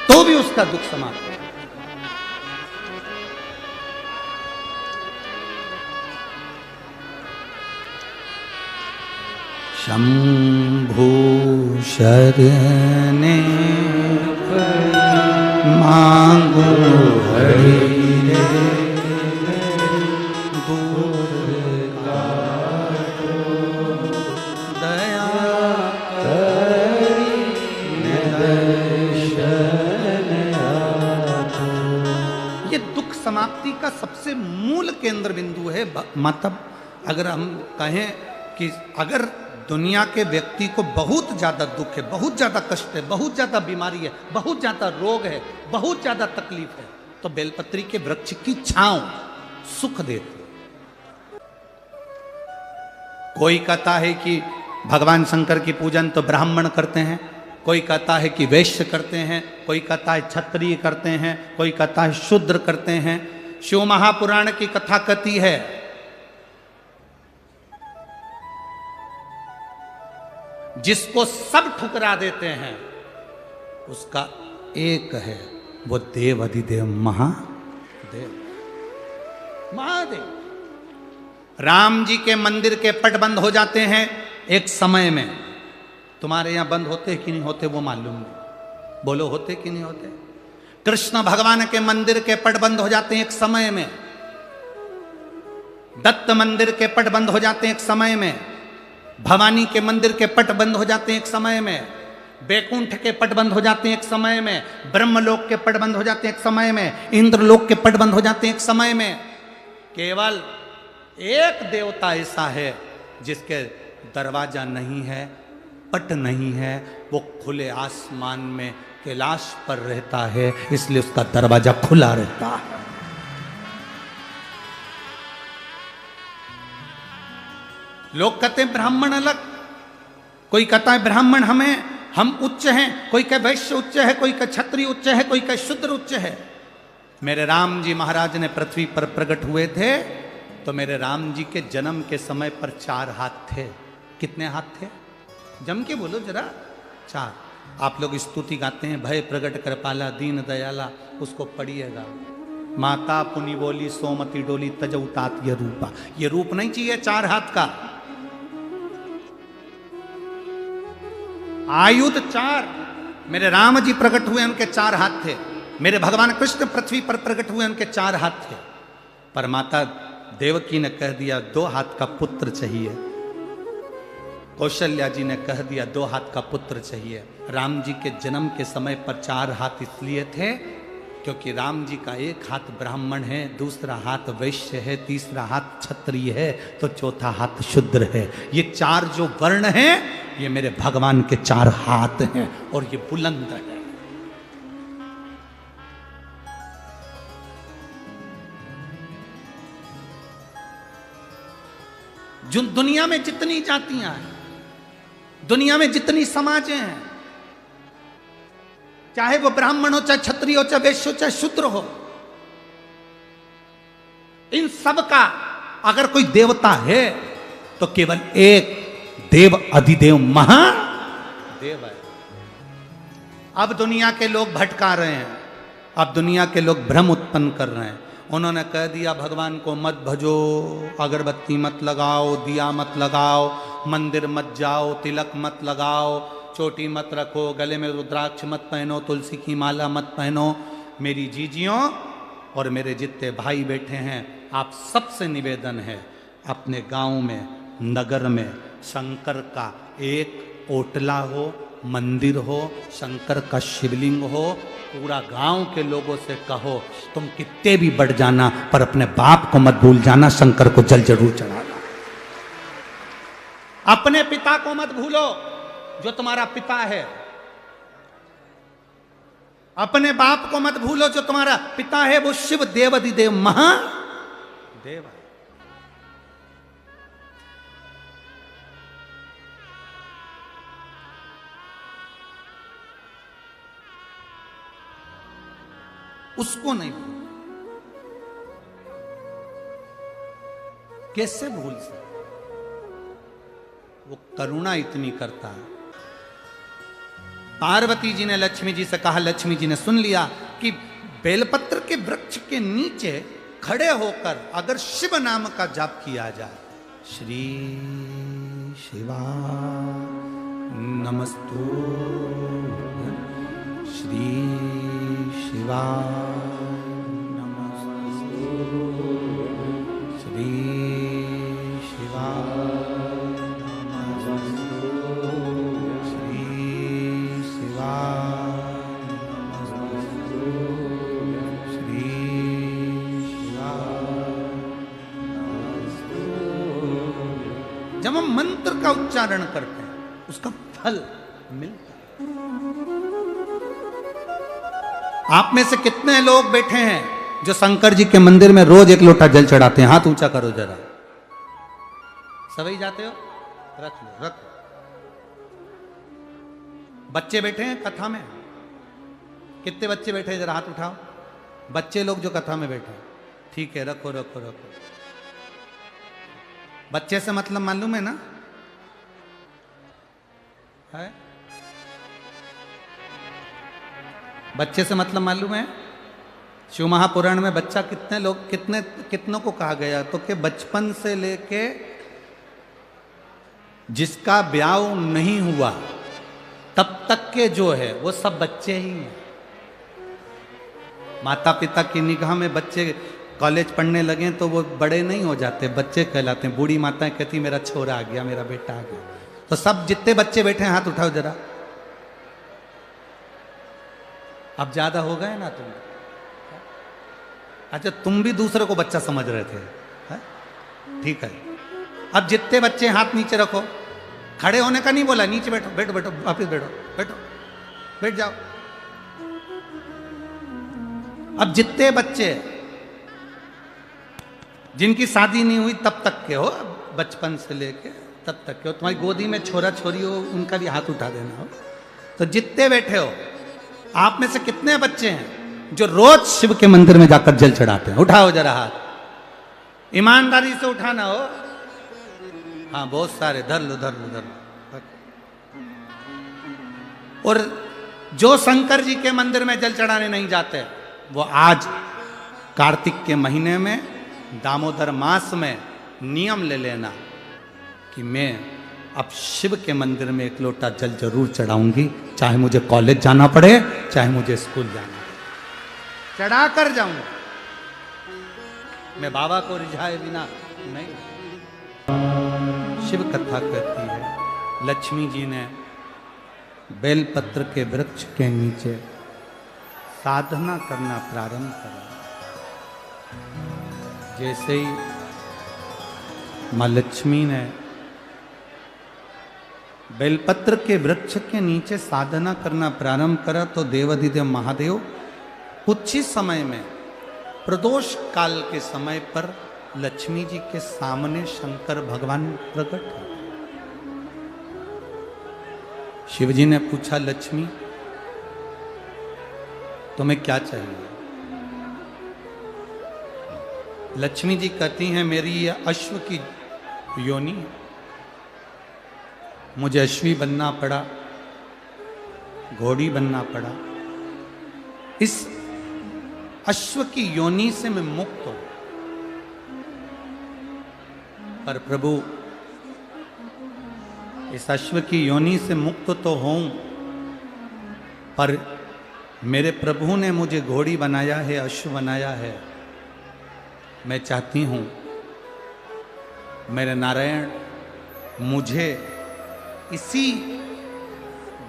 तो भी उसका दुख समाप्त हो। शंभु शरणे मांगो हरि रे, दया करी दर्शन आपो। ये दुख समाप्ति का सबसे मूल केंद्र बिंदु है। मतलब अगर हम कहें कि अगर दुनिया के व्यक्ति को बहुत ज़्यादा दुख है, बहुत ज़्यादा कष्ट है, बहुत ज़्यादा बीमारी है, बहुत ज़्यादा रोग है, बहुत ज़्यादा तकलीफ है, तो बेलपत्री के वृक्ष की छांव सुख देती है। कोई कहता है कि भगवान शंकर की पूजन तो ब्राह्मण करते हैं, कोई कहता है कि वैश्य करते हैं, कोई कहता है क्षत्रिय करते हैं, कोई कहता है शूद्र करते हैं। शिव महापुराण की कथा कहती है जिसको सब ठुकरा देते हैं उसका एक है, वो देव अधिदेव महादेव। राम जी के मंदिर के पट बंद हो जाते हैं एक समय में, तुम्हारे यहां बंद होते कि नहीं होते वो मालूम नहीं, बोलो होते कि नहीं होते। कृष्ण भगवान के मंदिर के पट बंद हो जाते हैं एक समय में, दत्त मंदिर के पट बंद हो जाते हैं एक समय में, भवानी के मंदिर के पट बंद हो जाते हैं एक समय में, बैकुंठ के पट बंद हो जाते हैं एक समय में, ब्रह्मलोक के पट बंद हो जाते हैं एक समय में, इंद्रलोक के पट बंद हो जाते हैं एक समय में। केवल एक देवता ऐसा है जिसके दरवाजा नहीं है, पट नहीं है, वो खुले आसमान में कैलाश पर रहता है, इसलिए उसका दरवाजा खुला रहता है। लोग कहते हैं ब्राह्मण अलग, कोई कहता है ब्राह्मण हम उच्च हैं, कोई कहे वैश्य उच्च है, कोई कहे क्षत्रिय उच्च है, कोई कहे शूद्र उच्च है। मेरे राम जी महाराज ने पृथ्वी पर प्रकट हुए थे तो मेरे राम जी के जन्म के समय पर 4 हाथ थे। कितने हाथ थे? जम के बोलो जरा। 4। आप लोग स्तुति गाते हैं, भय प्रगट कृपाला दीन दयाला, उसको पढ़िएगा। माता पुनि बोली सोमति डोली तजउतात ये रूपा। ये रूप नहीं चाहिए 4 हाथ का। आयुध 4। मेरे राम जी प्रकट हुए, उनके 4 हाथ थे। मेरे भगवान कृष्ण पृथ्वी पर प्रकट हुए, उनके 4 हाथ थे। पर माता देवकी ने कह दिया 2 हाथ का पुत्र चाहिए। कौशल्या जी ने कह दिया 2 हाथ का पुत्र चाहिए। राम जी के जन्म के समय पर 4 हाथ इसलिए थे क्योंकि राम जी का 1 हाथ ब्राह्मण है, दूसरा हाथ वैश्य है, तीसरा हाथ क्षत्रिय है, तो चौथा हाथ शूद्र है। ये 4 जो वर्ण हैं, ये मेरे भगवान के 4 हाथ हैं और ये बुलंद है। जो दुनिया में जितनी जातियां हैं, दुनिया में जितनी समाजें हैं, चाहे वो ब्राह्मण हो, चाहे क्षत्रिय हो, चाहे वैश्य हो, चाहे शूद्र हो, इन सब का अगर कोई देवता है तो केवल एक देव अधिदेव महादेव है। अब दुनिया के लोग भटका रहे हैं, अब दुनिया के लोग भ्रम उत्पन्न कर रहे हैं। उन्होंने कह दिया भगवान को मत भजो, अगरबत्ती मत लगाओ, दिया मत लगाओ, मंदिर मत जाओ, तिलक मत लगाओ, चोटी मत रखो, गले में रुद्राक्ष मत पहनो, तुलसी की माला मत पहनो। मेरी जीजियों और मेरे जितने भाई बैठे हैं, आप सबसे निवेदन है, अपने गांव में, नगर में शंकर का एक ओटला हो, मंदिर हो, शंकर का शिवलिंग हो। पूरा गांव के लोगों से कहो तुम कितने भी बढ़ जाना पर अपने बाप को मत भूल जाना, शंकर को जल जरूर चढ़ाना। अपने पिता को मत भूलो जो तुम्हारा पिता है, अपने बाप को मत भूलो जो तुम्हारा पिता है, वो शिव देवाधिदेव महादेव है। उसको नहीं भूल। कैसे भूल सकते? वो करुणा इतनी करता है। पार्वती जी ने लक्ष्मी जी से कहा, लक्ष्मी जी ने सुन लिया कि बेलपत्र के वृक्ष के नीचे खड़े होकर अगर शिव नाम का जाप किया जाए, श्री शिवा नमस्तु, श्री शिवा नमस्तु, श्री शिवा नमस्तु, श्री शिवा नमस्तु, श्री शिवा नमस्तु। जब हम मंत्र का उच्चारण करते हैं उसका फल मिलता है। आप में से कितने लोग बैठे हैं जो शंकर जी के मंदिर में रोज 1 लोटा जल चढ़ाते हैं? हाथ ऊंचा करो जरा। सभी जाते हो? रख लो, रख लो। बच्चे बैठे हैं कथा में? कितने बच्चे बैठे हैं? जरा हाथ उठाओ। बच्चे लोग जो कथा में बैठे हैं, ठीक है, रखो रखो रखो। बच्चे से मतलब मालूम है ना? है? बच्चे से मतलब मालूम है? शिव महापुराण में बच्चा कितनों को कहा गया तो कि बचपन से लेके जिसका ब्याह नहीं हुआ तब तक के जो है वो सब बच्चे ही हैं। माता पिता की निगाह में बच्चे कॉलेज पढ़ने लगे तो वो बड़े नहीं हो जाते, बच्चे कहलाते हैं। बूढ़ी माताएं कहती मेरा छोरा आ गया, मेरा बेटा आ गया। तो सब जितने बच्चे बैठे हैं हाथ उठाओ जरा। अब ज्यादा हो गए ना तुम? अच्छा, तुम भी दूसरे को बच्चा समझ रहे थे, है? ठीक है। अब जितने बच्चे हाथ नीचे रखो। खड़े होने का नहीं बोला, नीचे बैठो, बैठो बैठो, वापिस बैठो, बैठो, बैठ जाओ। अब जितने बच्चे जिनकी शादी नहीं हुई तब तक के हो, बचपन से लेके तब तक के हो, तुम्हारी गोदी में छोरा छोरी हो, उनका भी हाथ उठा देना हो, तो जितने बैठे हो आप में से कितने बच्चे हैं जो रोज शिव के मंदिर में जाकर जल चढ़ाते हैं? उठाओ जरा हाथ, ईमानदारी से उठाना हो। हाँ बहुत सारे, धर लो धर लो धर लो। और जो शंकर जी के मंदिर में जल चढ़ाने नहीं जाते वो आज कार्तिक के महीने में, दामोदर मास में नियम ले लेना कि मैं अब शिव के मंदिर में एक लोटा जल जरूर चढ़ाऊंगी, चाहे मुझे कॉलेज जाना पड़े, चाहे मुझे स्कूल जाना पड़े, चढ़ा कर जाऊंगा। मैं बाबा को रिझाए बिना नहीं। शिव कथा कहती है लक्ष्मी जी ने बेलपत्र के वृक्ष के नीचे साधना करना प्रारंभ करा। जैसे ही मां लक्ष्मी ने बेलपत्र के वृक्ष के नीचे साधना करना प्रारंभ करा तो देवाधिदेव महादेव कुछ ही समय में, प्रदोष काल के समय पर लक्ष्मी जी के सामने शंकर भगवान प्रकट हुए। शिव जी ने पूछा, लक्ष्मी तुम्हें क्या चाहिए? लक्ष्मी जी कहती हैं, मेरी ये अश्व की योनि, मुझे अश्वी बनना पड़ा, घोड़ी बनना पड़ा, इस अश्व की योनि से मैं मुक्त हूं। पर प्रभु इस अश्व की योनि से मुक्त तो हूं, पर मेरे प्रभु ने मुझे घोड़ी बनाया है, अश्व बनाया है। मैं चाहती हूं मेरे नारायण मुझे इसी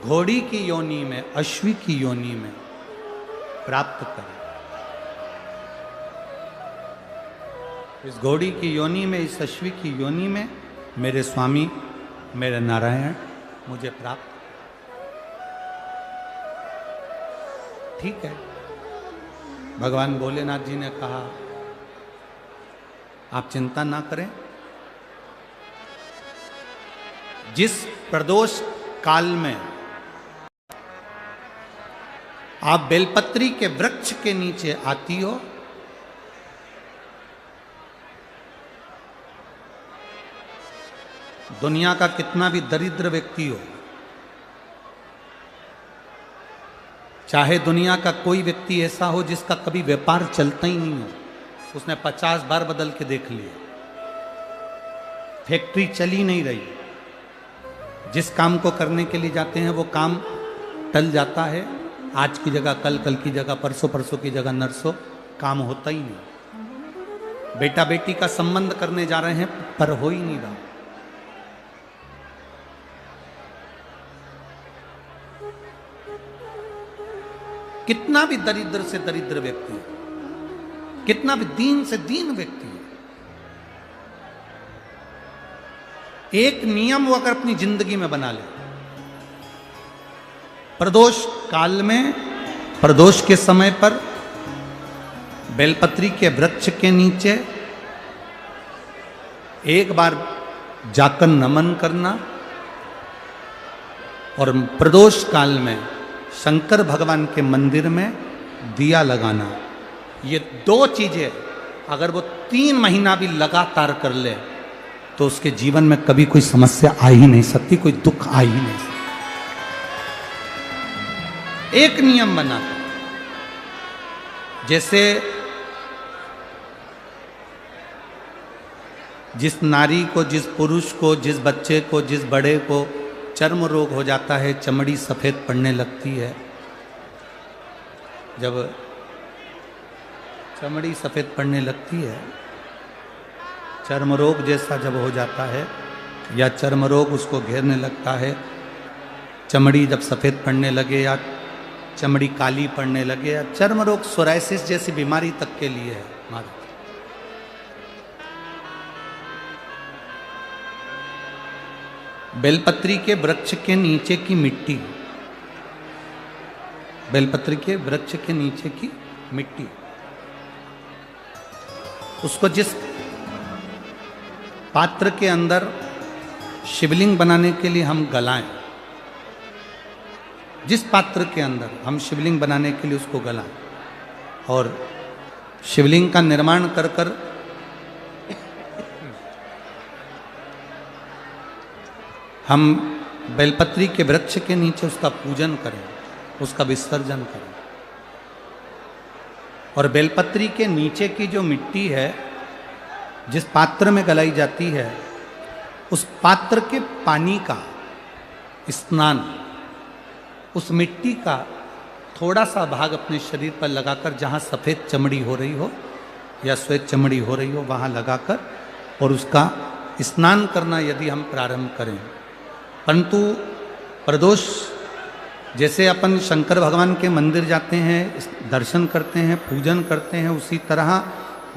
घोड़ी की योनि में, अश्वी की योनि में प्राप्त करें। इस घोड़ी की योनि में, इस अश्वी की योनि में मेरे स्वामी, मेरे नारायण मुझे प्राप्त। ठीक है, भगवान भोलेनाथ जी ने कहा आप चिंता ना करें, जिस प्रदोष काल में आप बेलपत्री के वृक्ष के नीचे आती हो, दुनिया का कितना भी दरिद्र व्यक्ति हो, चाहे दुनिया का कोई व्यक्ति ऐसा हो जिसका कभी व्यापार चलता ही नहीं हो, उसने 50 बार बदल के देख लिया, फैक्ट्री चली नहीं रही, जिस काम को करने के लिए जाते हैं वो काम टल जाता है, आज की जगह कल, कल की जगह परसों, परसों की जगह नरसों, काम होता ही नहीं। बेटा बेटी का संबंध करने जा रहे हैं पर हो ही नहीं रहा। कितना भी दरिद्र से दरिद्र व्यक्ति, कितना भी दीन से दीन व्यक्ति, एक नियम वो अगर अपनी जिंदगी में बना ले, प्रदोष काल में, प्रदोष के समय पर बेलपत्री के वृक्ष के नीचे एक बार जाकर नमन करना और प्रदोष काल में शंकर भगवान के मंदिर में दिया लगाना, ये दो चीजें अगर वो 3 महीना भी लगातार कर ले तो उसके जीवन में कभी कोई समस्या आ ही नहीं सकती, कोई दुख आ ही नहीं सकता। एक नियम बना, जैसे जिस नारी को, जिस पुरुष को, जिस बच्चे को, जिस बड़े को चर्म रोग हो जाता है, चमड़ी सफेद पड़ने लगती है, जब चमड़ी सफेद पड़ने लगती है, चर्म रोग जैसा जब हो जाता है या चर्म रोग उसको घेरने लगता है, चमड़ी जब सफेद पड़ने लगे या चमड़ी काली पड़ने लगे, या चर्म रोग सोराइसिस जैसी बीमारी तक के लिए है हमारा। बेलपत्री के वृक्ष के नीचे की मिट्टी, बेलपत्री के वृक्ष के नीचे की मिट्टी, उसको जिस पात्र के अंदर शिवलिंग बनाने के लिए हम गलाएं, जिस पात्र के अंदर हम शिवलिंग बनाने के लिए उसको गलाएं और शिवलिंग का निर्माण कर कर हम बेलपत्री के वृक्ष के नीचे उसका पूजन करें, उसका विसर्जन करें। और बेलपत्री के नीचे की जो मिट्टी है जिस पात्र में गलाई जाती है, उस पात्र के पानी का स्नान उस मिट्टी का थोड़ा सा भाग अपने शरीर पर लगाकर, जहाँ सफ़ेद चमड़ी हो रही हो या श्वेत चमड़ी हो रही हो वहाँ लगाकर और उसका स्नान करना यदि हम प्रारंभ करें। परंतु प्रदोष जैसे अपन शंकर भगवान के मंदिर जाते हैं, दर्शन करते हैं, पूजन करते हैं, उसी तरह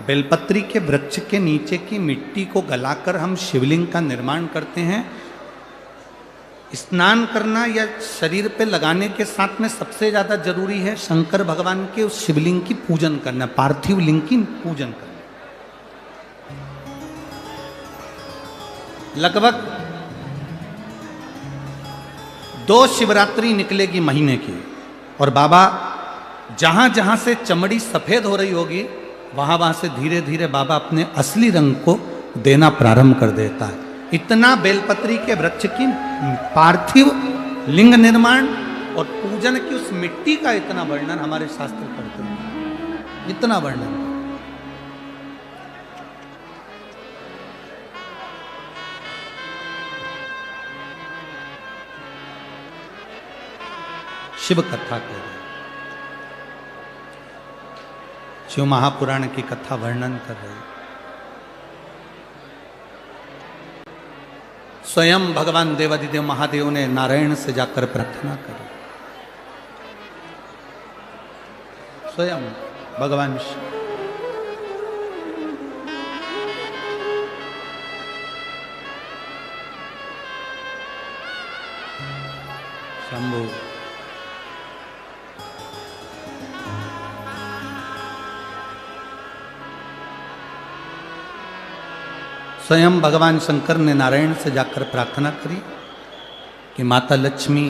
बेलपत्री के वृक्ष के नीचे की मिट्टी को गलाकर हम शिवलिंग का निर्माण करते हैं। स्नान करना या शरीर पे लगाने के साथ में सबसे ज़्यादा जरूरी है शंकर भगवान के उस शिवलिंग की पूजन करना, पार्थिव लिंग की पूजन करना। लगभग 2 शिवरात्रि निकलेगी महीने की और बाबा जहां जहां से चमड़ी सफेद हो रही होगी वहां वहां से धीरे धीरे बाबा अपने असली रंग को देना प्रारंभ कर देता है। इतना बेलपत्री के वृक्ष की पार्थिव लिंग निर्माण और पूजन की उस मिट्टी का इतना वर्णन हमारे शास्त्र करते हैं, इतना वर्णन। शिव कथा कह रहे, शिव महापुराण की कथा वर्णन कर रहे। स्वयं भगवान देवादिदेव महादेव ने नारायण से जाकर प्रार्थना करी। स्वयं भगवान शंभु स्वयं भगवान शंकर ने नारायण से जाकर प्रार्थना करी कि माता लक्ष्मी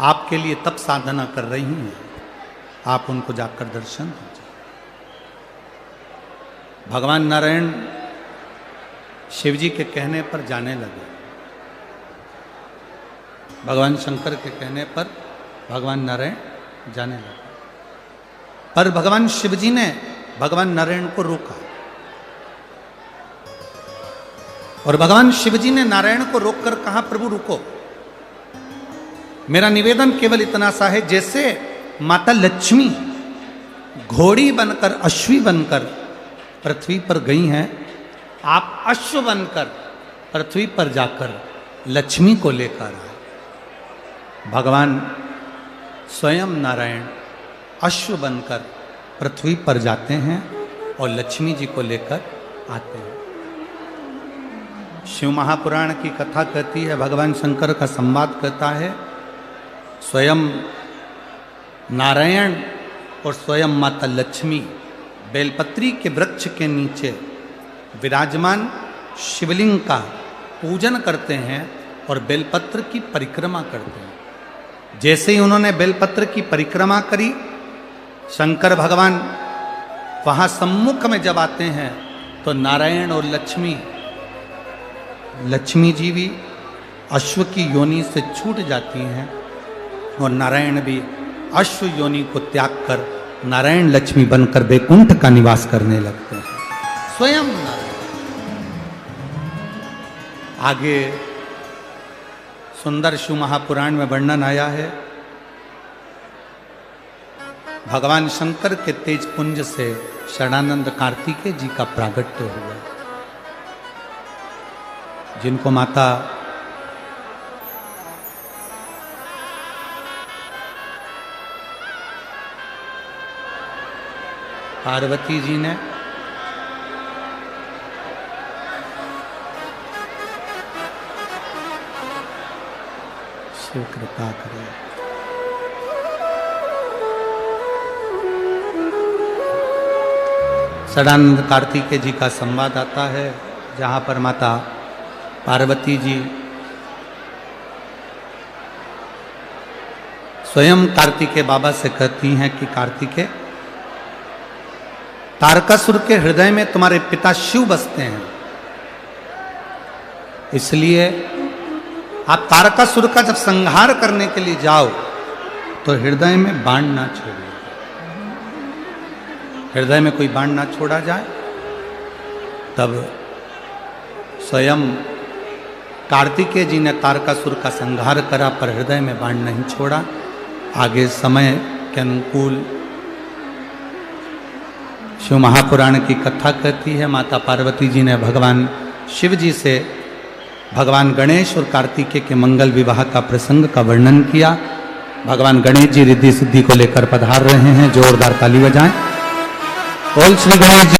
आपके लिए तप साधना कर रही हैं, आप उनको जाकर दर्शन दीजिए। भगवान नारायण शिव जी के कहने पर जाने लगे। भगवान शंकर के कहने पर भगवान नारायण जाने लगे, पर भगवान शिव जी ने भगवान नारायण को रोका और भगवान शिव जी ने नारायण को रोककर कहा, प्रभु रुको, मेरा निवेदन केवल इतना सा है, जैसे माता लक्ष्मी घोड़ी बनकर अश्वी बनकर पृथ्वी पर गई हैं, आप अश्व बनकर पृथ्वी पर जाकर लक्ष्मी को लेकर आए। भगवान स्वयं नारायण अश्व बनकर पृथ्वी पर जाते हैं और लक्ष्मी जी को लेकर आते हैं। शिव महापुराण की कथा कहती है, भगवान शंकर का संवाद कहता है, स्वयं नारायण और स्वयं माता लक्ष्मी बेलपत्री के वृक्ष के नीचे विराजमान शिवलिंग का पूजन करते हैं और बेलपत्र की परिक्रमा करते हैं। जैसे ही उन्होंने बेलपत्र की परिक्रमा करी, शंकर भगवान वहाँ सम्मुख में जब आते हैं तो नारायण और लक्ष्मी जी भी अश्व की योनि से छूट जाती हैं और नारायण भी अश्व योनि को त्याग कर नारायण लक्ष्मी बनकर वैकुंठ का निवास करने लगते हैं। स्वयं नारायण। आगे सुंदर शिव महापुराण में वर्णन आया है, भगवान शंकर के तेज पुंज से शरणानंद कार्तिकेय जी का प्रागट्य हुआ, जिनको माता पार्वती जी ने शिव कृपा करे। सदानंद कार्तिकेय जी का संवाद आता है, जहाँ पर माता पार्वती जी स्वयं कार्तिकेय बाबा से कहती हैं कि कार्तिकेय, तारकासुर के हृदय में तुम्हारे पिता शिव बसते हैं, इसलिए आप तारकासुर का जब संहार करने के लिए जाओ तो हृदय में बाण ना छोड़िए, हृदय में कोई बाण ना छोड़ा जाए। तब स्वयं कार्तिकेय जी ने तारकासुर का संहार करा, पर हृदय में बाण नहीं छोड़ा। आगे समय के अनुकूल शिव महापुराण की कथा कहती है, माता पार्वती जी ने भगवान शिव जी से भगवान गणेश और कार्तिकेय के मंगल विवाह का प्रसंग का वर्णन किया। भगवान गणेश जी रिद्धि सिद्धि को लेकर पधार रहे हैं, जोरदार ताली बजाएं। बोल श्री गणेश जी।